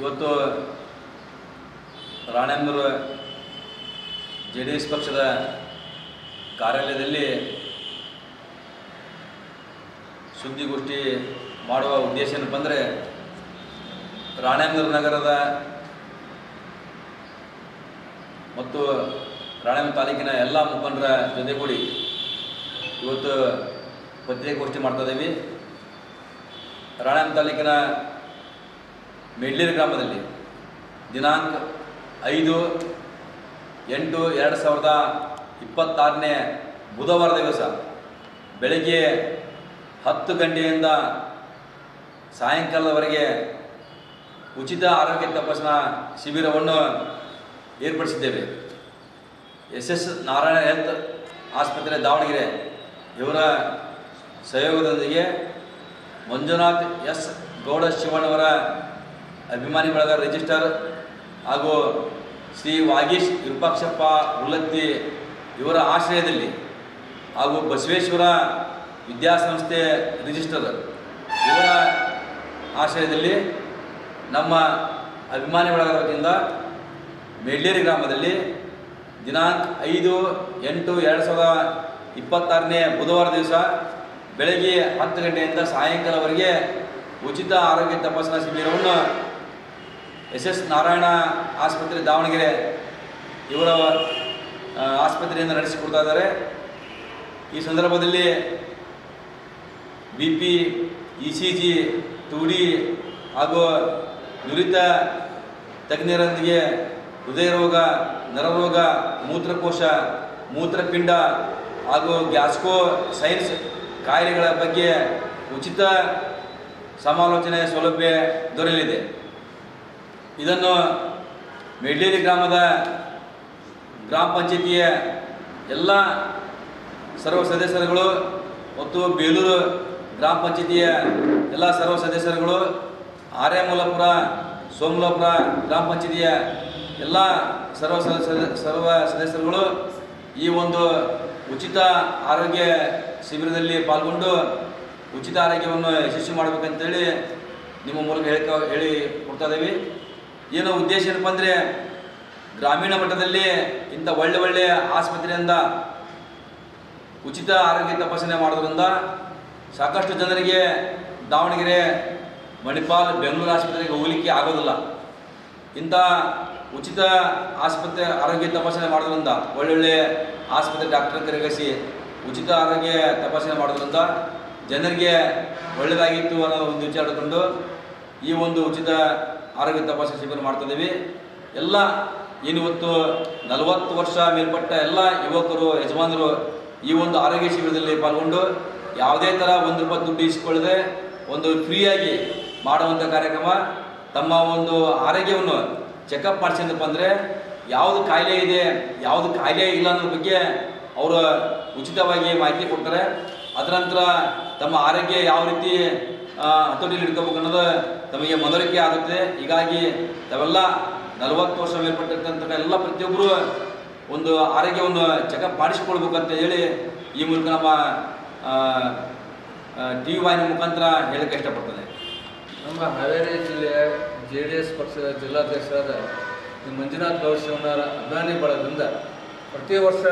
ಇವತ್ತು ರಾಣೆಬೆನ್ನೂರು JDS ಪಕ್ಷದ ಕಾರ್ಯಾಲಯದಲ್ಲಿ ಸುದ್ದಿಗೋಷ್ಠಿ ಮಾಡುವ ಉದ್ದೇಶ ಏನಪ್ಪ ಅಂದರೆ, ರಾಣೆಬೆನ್ನೂರು ನಗರದ ಮತ್ತು ರಾಣೆಬೆನ್ನೂರು ತಾಲೂಕಿನ ಎಲ್ಲ ಮುಖಂಡರ ಜೊತೆಗೂಡಿ ಇವತ್ತು ಪತ್ರಿಕಾಗೋಷ್ಠಿ ಮಾಡ್ತಾಯಿದ್ದೀವಿ. ರಾಣೆಬೆನ್ನೂರು ತಾಲೂಕಿನ ಮೆಡ್ಲೇರಿ ಗ್ರಾಮದಲ್ಲಿ ದಿನಾಂಕ 5/8/2026 ಬುಧವಾರ ದಿವಸ ಬೆಳಗ್ಗೆ 10 ಗಂಟೆಯಿಂದ ಸಾಯಂಕಾಲದವರೆಗೆ ಉಚಿತ ಆರೋಗ್ಯ ತಪಾಸಣಾ ಶಿಬಿರವನ್ನು ಏರ್ಪಡಿಸಿದ್ದೇವೆ. SS ನಾರಾಯಣ ಹೆಲ್ತ್ ಆಸ್ಪತ್ರೆ ದಾವಣಗೆರೆ ಇವರ ಸಹಯೋಗದೊಂದಿಗೆ ಮಂಜುನಾಥ್ S ಗೌಡ ಶಿವಣ್ಣವರ ಅಭಿಮಾನಿ ಬಳಗ ರಿಜಿಸ್ಟರ್ ಹಾಗೂ ಶ್ರೀ ವಾಗೀಶ್ ವಿರೂಪಾಕ್ಷಪ್ಪ ಉಲ್ಲತ್ತಿ ಇವರ ಆಶ್ರಯದಲ್ಲಿ ಹಾಗೂ ಬಸವೇಶ್ವರ ವಿದ್ಯಾಸಂಸ್ಥೆ ರಿಜಿಸ್ಟರ್ ಇವರ ಆಶ್ರಯದಲ್ಲಿ ನಮ್ಮ ಅಭಿಮಾನಿ ಬಳಗದ ವತಿಯಿಂದ ಮೆಡ್ಲೇರಿ ಗ್ರಾಮದಲ್ಲಿ ದಿನಾಂಕ 5/8/2026 ಬುಧವಾರ ದಿವಸ ಬೆಳಗ್ಗೆ 10 ಗಂಟೆಯಿಂದ ಸಾಯಂಕಾಲವರೆಗೆ ಉಚಿತ ಆರೋಗ್ಯ ತಪಾಸಣಾ ಶಿಬಿರವನ್ನು SS ನಾರಾಯಣ ಆಸ್ಪತ್ರೆ ದಾವಣಗೆರೆ ಇವರ ಆಸ್ಪತ್ರೆಯಿಂದ ನಡೆಸಿಕೊಡ್ತಾ ಇದ್ದಾರೆ. ಈ ಸಂದರ್ಭದಲ್ಲಿ BP, ECG, 2D ಹಾಗೂ ನುರಿತ ತಜ್ಞರೊಂದಿಗೆ ಹೃದಯ ರೋಗ, ನರರೋಗ, ಮೂತ್ರಕೋಶ, ಮೂತ್ರಪಿಂಡ ಹಾಗೂ ಗ್ಯಾಸ್ಟ್ರೋ ಸೈನ್ಸ್ ಕಾಯಿಲೆಗಳ ಬಗ್ಗೆ ಉಚಿತ ಸಮಾಲೋಚನೆ ಸೌಲಭ್ಯ ದೊರೆಯಲಿದೆ. ಇದನ್ನು ಮೆಡ್ಲೇರಿ ಗ್ರಾಮದ ಗ್ರಾಮ ಪಂಚಾಯಿತಿಯ ಎಲ್ಲ ಸರ್ವ ಸದಸ್ಯರುಗಳು ಮತ್ತು ಬೇಲೂರು ಗ್ರಾಮ ಪಂಚಾಯಿತಿಯ ಎಲ್ಲ ಸರ್ವ ಸದಸ್ಯರುಗಳು, ಆರ್ಯಮೂಲಪುರ, ಸೋಮಲಾಪುರ ಗ್ರಾಮ ಪಂಚಾಯಿತಿಯ ಎಲ್ಲ ಸರ್ವ ಸದಸ್ಯರುಗಳು ಈ ಒಂದು ಉಚಿತ ಆರೋಗ್ಯ ಶಿಬಿರದಲ್ಲಿ ಪಾಲ್ಗೊಂಡು ಉಚಿತ ಆರೋಗ್ಯವನ್ನು ಯಶಸ್ವಿ ಮಾಡಬೇಕಂತೇಳಿ ನಿಮ್ಮ ಮೂಲಕ ಹೇಳಿ ಕೊಡ್ತಾ ಇದ್ದೀವಿ. ಏನೋ ಉದ್ದೇಶ ಏನಪ್ಪ ಅಂದರೆ, ಗ್ರಾಮೀಣ ಮಟ್ಟದಲ್ಲಿ ಇಂಥ ಒಳ್ಳೆಯ ಆಸ್ಪತ್ರೆಯಿಂದ ಉಚಿತ ಆರೋಗ್ಯ ತಪಾಸಣೆ ಮಾಡೋದ್ರಿಂದ ಸಾಕಷ್ಟು ಜನರಿಗೆ ದಾವಣಗೆರೆ, ಮಣಿಪಾಲ್, ಬೆಂಗಳೂರು ಆಸ್ಪತ್ರೆಗೆ ಹೋಗಲಿಕ್ಕೆ ಆಗೋದಿಲ್ಲ. ಇಂಥ ಉಚಿತ ಆಸ್ಪತ್ರೆ ಆರೋಗ್ಯ ತಪಾಸಣೆ ಮಾಡೋದ್ರಿಂದ ಒಳ್ಳೊಳ್ಳೆ ಆಸ್ಪತ್ರೆ ಡಾಕ್ಟರ್ ಕರೆಗಸಿ ಉಚಿತ ಆರೋಗ್ಯ ತಪಾಸಣೆ ಮಾಡೋದ್ರಿಂದ ಜನರಿಗೆ ಒಳ್ಳೆಯದಾಗಿತ್ತು ಅನ್ನೋ ಒಂದು ವಿಚಾರ ಹಿಡ್ಕೊಂಡು ಈ ಒಂದು ಉಚಿತ ಆರೋಗ್ಯ ತಪಾಸಣೆ ಶಿಬಿರ ಮಾಡ್ತಿದ್ದೀವಿ. ಎಲ್ಲ ಏನಿವತ್ತು 40 ವರ್ಷ ಮೇಲ್ಪಟ್ಟ ಎಲ್ಲ ಯುವಕರು, ಯಜಮಾನರು ಈ ಒಂದು ಆರೋಗ್ಯ ಶಿಬಿರದಲ್ಲಿ ಪಾಲ್ಗೊಂಡು ಯಾವುದೇ ಥರ ₹1 ದುಡ್ಡು ಇಸ್ಕೊಳ್ಳದೆ ಒಂದು ಫ್ರೀಯಾಗಿ ಮಾಡುವಂಥ ಕಾರ್ಯಕ್ರಮ. ತಮ್ಮ ಒಂದು ಆರೋಗ್ಯವನ್ನು ಚೆಕಪ್ ಮಾಡಿಸಿದಪ್ಪ ಅಂದರೆ ಯಾವುದು ಕಾಯಿಲೆ ಇದೆ, ಯಾವುದು ಕಾಯಿಲೆ ಇಲ್ಲ ಅನ್ನೋದ್ರ ಬಗ್ಗೆ ಅವರು ಉಚಿತವಾಗಿ ಮಾಹಿತಿ ಕೊಡ್ತಾರೆ. ಅದರ ನಂತರ ತಮ್ಮ ಆರೋಗ್ಯ ಯಾವ ರೀತಿ ಹತೋಟಿಯಲ್ಲಿ ಇಟ್ಕೋಬೇಕು ಅನ್ನೋದು ತಮಗೆ ಮನವರಿಕೆ ಆಗುತ್ತೆ. ಹೀಗಾಗಿ ತಾವೆಲ್ಲ 40 ವರ್ಷ ಮೇಲ್ಪಟ್ಟಿರ್ತಂಥ ಎಲ್ಲ ಪ್ರತಿಯೊಬ್ಬರು ಒಂದು ಆರೋಗ್ಯವನ್ನು ಚೆಕಪ್ ಮಾಡಿಸಿಕೊಳ್ಬೇಕು ಅಂತ ಹೇಳಿ ಈ ಮೂಲಕ ನಮ್ಮ TV ವಾಹಿನಿ ಮುಖಾಂತರ ಹೇಳಕ್ಕೆ ಇಷ್ಟಪಡ್ತದೆ. ನಮ್ಮ ಹಾವೇರಿ ಜಿಲ್ಲೆಯ JDS ಪಕ್ಷದ ಜಿಲ್ಲಾಧ್ಯಕ್ಷರಾದ ಮಂಜುನಾಥ್ ಗೌಡ ಶಿವಣ್ಣರ ಅಭಿಮಾನಿ ಬಳಗದಿಂದ ಪ್ರತಿ ವರ್ಷ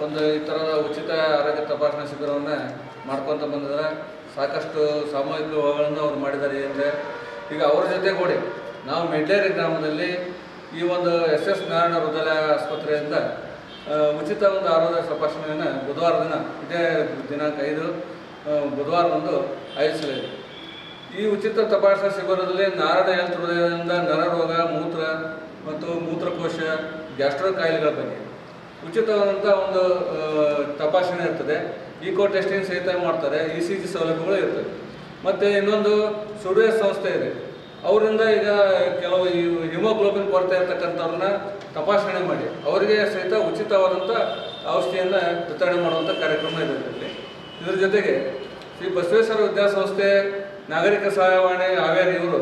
ಒಂದು ಈ ಥರದ ಉಚಿತ ಆರೋಗ್ಯ ತಪಾಸಣಾ ಶಿಬಿರವನ್ನು ಮಾಡ್ಕೊತ ಬಂದಿದ್ದಾರೆ. ಸಾಕಷ್ಟು ಸಾಮೂಹಿಕ ವಿವಾಹಗಳನ್ನು ಅವ್ರು ಮಾಡಿದ್ದಾರೆ. ಅಂದರೆ ಈಗ ಅವ್ರ ಜೊತೆಗೂಡಿ ನಾವು ಮೆಡ್ಲೇರಿ ಗ್ರಾಮದಲ್ಲಿ ಈ ಒಂದು SS ನಾರಾಯಣ ಹೃದಯ ಆಸ್ಪತ್ರೆಯಿಂದ ಉಚಿತ ಒಂದು ಆರೋಗ್ಯ ತಪಾಸಣೆಯನ್ನು ಬುಧವಾರ ದಿನ, ಇದೇ ದಿನಾಂಕ 5 ಬುಧವಾರದಂದು ಆಯೋಜಿಸಲಿದೆ. ಈ ಉಚಿತ ತಪಾಸಣಾ ಶಿಬಿರದಲ್ಲಿ ನಾರಾಯಣ ಹೆಲ್ತ್ ಹೃದಯದಿಂದ ನರರೋಗ, ಮೂತ್ರ ಮತ್ತು ಮೂತ್ರಕೋಶ, ಗ್ಯಾಸ್ಟ್ರೋ ಕಾಯಿಲೆಗಳ ಬಗ್ಗೆ ಉಚಿತವಾದಂಥ ಒಂದು ತಪಾಸಣೆ ಇರ್ತದೆ. ಈಕೋ ಟೆಸ್ಟಿಂಗ್ ಸಹಿತ ಮಾಡ್ತಾರೆ. ECG ಸೌಲಭ್ಯಗಳು ಇರ್ತದೆ. ಮತ್ತು ಇನ್ನೊಂದು ಸುಡುವೆ ಸಂಸ್ಥೆ ಇದೆ. ಅವರಿಂದ ಈಗ ಕೆಲವು ಹಿಮೋಗ್ಲೋಬಿನ್ ಕೊರತೆ ಇರ್ತಕ್ಕಂಥವ್ರನ್ನ ತಪಾಸಣೆ ಮಾಡಿ ಅವರಿಗೆ ಸಹಿತ ಉಚಿತವಾದಂಥ ಔಷಧಿಯನ್ನು ವಿತರಣೆ ಮಾಡುವಂಥ ಕಾರ್ಯಕ್ರಮ ಇದೆ. ಇದರ ಜೊತೆಗೆ ಶ್ರೀ ಬಸವೇಶ್ವರ ವಿದ್ಯಾಸಂಸ್ಥೆ ನಾಗರಿಕ ಸಹಾಯವಾಣಿ ಹಾವೇರಿ ಇವರು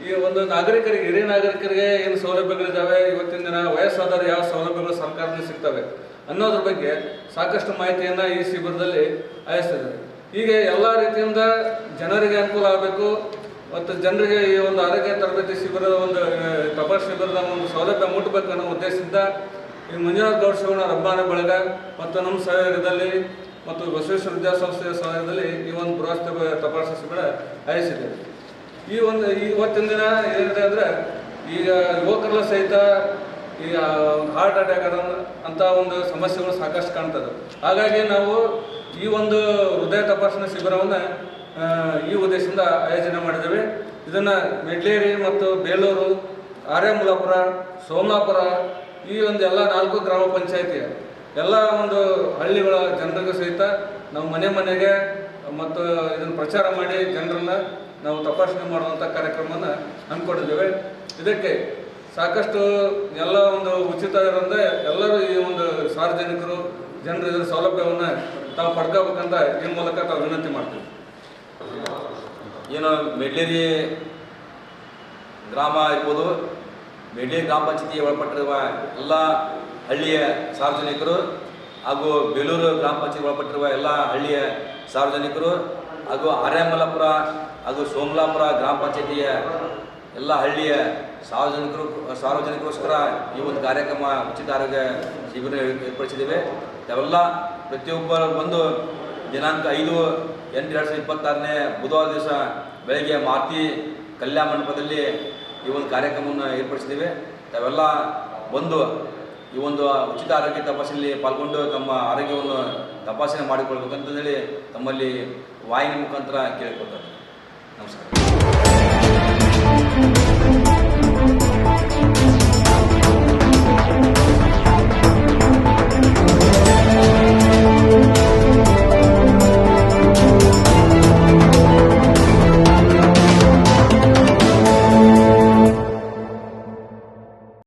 ಈ ಒಂದು ನಾಗರಿಕರಿಗೆ, ಹಿರಿಯ ನಾಗರಿಕರಿಗೆ ಏನು ಸೌಲಭ್ಯಗಳಿದ್ದಾವೆ, ಇವತ್ತಿನ ದಿನ ವಯಸ್ಸಾದವರು ಯಾವ ಸೌಲಭ್ಯಗಳು ಸರ್ಕಾರದಿಂದ ಸಿಗ್ತವೆ ಅನ್ನೋದ್ರ ಬಗ್ಗೆ ಸಾಕಷ್ಟು ಮಾಹಿತಿಯನ್ನು ಈ ಶಿಬಿರದಲ್ಲಿ ಆಯೋಜಿಸಿದ್ದಾರೆ. ಹೀಗೆ ಎಲ್ಲ ರೀತಿಯಿಂದ ಜನರಿಗೆ ಅನುಕೂಲ ಆಗಬೇಕು ಮತ್ತು ಜನರಿಗೆ ಈ ಒಂದು ಆರೋಗ್ಯ ತರಬೇತಿ ತರಬೇತಿ ಶಿಬಿರದ ಒಂದು ತಪಾಸಣಾ ಶಿಬಿರದ ಒಂದು ಸೌಲಭ್ಯ ಮುಟ್ಟಬೇಕು ಅನ್ನೋ ಉದ್ದೇಶದಿಂದ ಈ ಮಂಜುನಾಥ ಗೌಡ ಶಿವಣ್ಣರ ಅಭಿಮಾನಿ ಬಳಗ ಮತ್ತು ನಮ್ಮ ಸಹಯೋಗದಲ್ಲಿ ಮತ್ತು ಬಸವೇಶ್ವರ ವಿದ್ಯಾಸಂಸ್ಥೆಯ ಸಹಯೋಗದಲ್ಲಿ ಈ ಒಂದು ಬೃಹತ್ ತಪಾಸಣಾ ಶಿಬಿರ ಆಯೋಜಿಸಿದೆ. ಇವತ್ತಿನ ದಿನ ಏನಿದೆ ಅಂದರೆ ಈಗ ಯುವಕರೆಲ್ಲ ಸಹಿತ ಈಗ ಹಾರ್ಟ್ ಅಟ್ಯಾಕ್ ಅಂತ ಒಂದು ಸಮಸ್ಯೆಗಳು ಸಾಕಷ್ಟು ಕಾಣ್ತದೆ. ಹಾಗಾಗಿ ನಾವು ಈ ಒಂದು ಹೃದಯ ತಪಾಸಣಾ ಶಿಬಿರವನ್ನು ಈ ಉದ್ದೇಶದಿಂದ ಆಯೋಜನೆ ಮಾಡಿದ್ದೇವೆ. ಇದನ್ನು ಮೆಡ್ಲೇರಿ ಮತ್ತು ಬೇಲೂರು, ಆರ್ಯಮುಲಾಪುರ, ಸೋಮಲಾಪುರ ಈ ಒಂದು ಎಲ್ಲ 4 ಗ್ರಾಮ ಪಂಚಾಯಿತಿಯ ಎಲ್ಲ ಒಂದು ಹಳ್ಳಿಗಳ ಜನರಿಗೂ ಸಹಿತ ನಾವು ಮನೆ ಮನೆಗೆ ಮತ್ತು ಇದನ್ನು ಪ್ರಚಾರ ಮಾಡಿ ಜನರನ್ನು ನಾವು ತಪಾಸಣೆ ಮಾಡುವಂಥ ಕಾರ್ಯಕ್ರಮವನ್ನು ಹಮ್ಮಿಕೊಂಡಿದ್ದೇವೆ. ಇದಕ್ಕೆ ಸಾಕಷ್ಟು ಎಲ್ಲ ಒಂದು ಉಚಿತ ಇರೋದ್ರಿಂದ ಎಲ್ಲರೂ ಈ ಒಂದು ಸಾರ್ವಜನಿಕರು ಜನರು ಇದರ ಸೌಲಭ್ಯವನ್ನು ತಾವು ಪಡ್ಕೋಬೇಕಂತ ಈ ಮೂಲಕ ತಾವು ವಿನಂತಿ ಮಾಡ್ತೀವಿ. ಏನು ಮೆಡ್ಲೇರಿ ಗ್ರಾಮ ಇರ್ಬೋದು, ಮೆಡ್ಲೇರಿ ಗ್ರಾಮ ಪಂಚಾಯತಿಗೆ ಒಳಪಟ್ಟಿರುವ ಎಲ್ಲ ಹಳ್ಳಿಯ ಸಾರ್ವಜನಿಕರು ಹಾಗೂ ಬೇಲೂರು ಗ್ರಾಮ ಪಂಚಾಯತಿ ಒಳಪಟ್ಟಿರುವ ಎಲ್ಲ ಹಳ್ಳಿಯ ಸಾರ್ವಜನಿಕರು ಹಾಗೂ ಆರ್ಯಮಲಾಪುರ ಹಾಗೂ ಸೋಮಲಾಪುರ ಗ್ರಾಮ ಪಂಚಾಯತಿಯ ಎಲ್ಲ ಹಳ್ಳಿಯ ಸಾರ್ವಜನಿಕರಿಗೋಸ್ಕರ ಈ ಒಂದು ಕಾರ್ಯಕ್ರಮ ಉಚಿತ ಆರೋಗ್ಯ ಶಿಬಿರ ಏರ್ಪಡಿಸಿದ್ದೇವೆ. ಅವೆಲ್ಲ ಪ್ರತಿಯೊಬ್ಬರು ಬಂದು ದಿನಾಂಕ 5/8/2026 ಬುಧವಾರ ದಿವಸ ಬೆಳಗ್ಗೆ ಮಾರುತಿ ಕಲ್ಯಾಣ ಮಂಟಪದಲ್ಲಿ ಈ ಒಂದು ಕಾರ್ಯಕ್ರಮವನ್ನು ಏರ್ಪಡಿಸಿದ್ದೇವೆ. ತಾವೆಲ್ಲ ಬಂದು ಈ ಒಂದು ಉಚಿತ ಆರೋಗ್ಯ ತಪಾಸಣೆಯಲ್ಲಿ ಪಾಲ್ಗೊಂಡು ತಮ್ಮ ಆರೋಗ್ಯವನ್ನು ತಪಾಸಣೆ ಮಾಡಿಕೊಳ್ಬೇಕಂತೇಳಿ ತಮ್ಮಲ್ಲಿ ವಾಹಿನಿ ಮುಖಾಂತರ ಕೇಳಿಕೊಳ್ತಾರೆ. ನಮಸ್ಕಾರ.